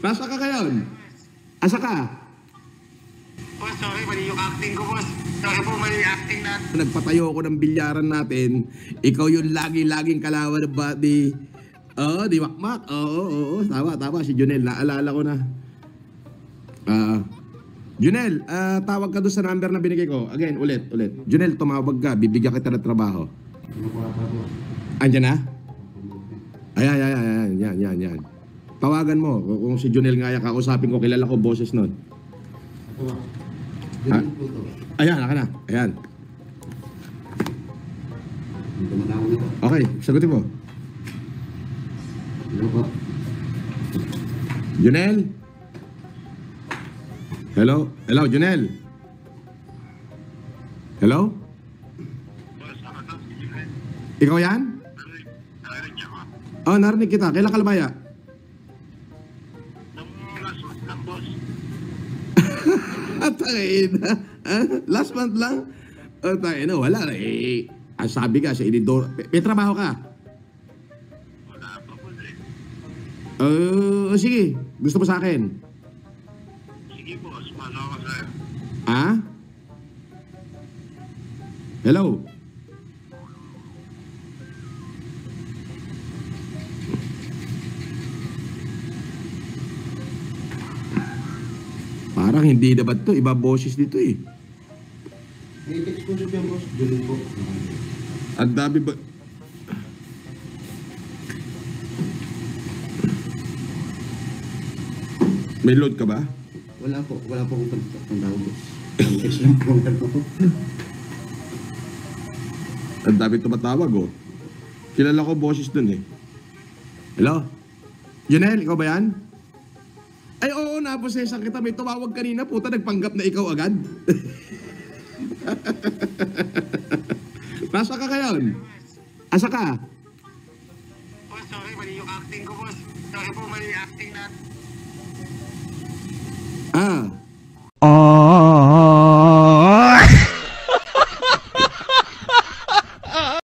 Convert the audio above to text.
Nasa ka ngayon? Asa ka? Boss, sorry, mali yung acting ko, boss. Sorry po, mali yung acting natin. Nagpatayo ako ng bilyaran natin. Ikaw yung laging kalawan ng body. Oo, di Makmak. Oo. Tama. Si Junel, naalala ko na. Junel, tawag ka doon sa number na binigay ko. Again, ulit. Junel, tumawag ka. Bibigyan kita ng trabaho. Andiyan na? Ayan. Yan. Tawagan mo. Kung si Junel nga kausapin ko, kilala ko boses nun. Ayan, naka na. Ayan. Okay, sagutin mo. Junel? Hello, Junel? Hello? Boss, ako na, si Julian. Ikaw yan? Narinig niya ko. Oh, narinig kita. Kailan ka lumaya? Nung last month lang, boss. Tangin na. Last month lang? Oh, tangin na, wala na. Ang sabi ka sa inidor. May trabaho ka? Wala pa po, eh. Sige. Gusto mo sa akin? Sige, boss, paano ako sa'yo? Ah? Hello? Parang hindi na ba ito? Iba boses dito eh. May text ko siya, boss. Julian po. Ang dami ba... May load ka ba? Wala po akong pagkakandao, boss. Ang text lang po. Ang dami tumatawag oh. Kilala ko boses dun eh. Hello? Junel, ikaw ba yan? Ay oo, naposesan kita. May tumawag kanina, puta, nagpanggap na ikaw agad. Nasa ka ngayon? Asa ka? Boss, sorry, mali yung acting ko, boss. Sorry po, mali yung acting natin.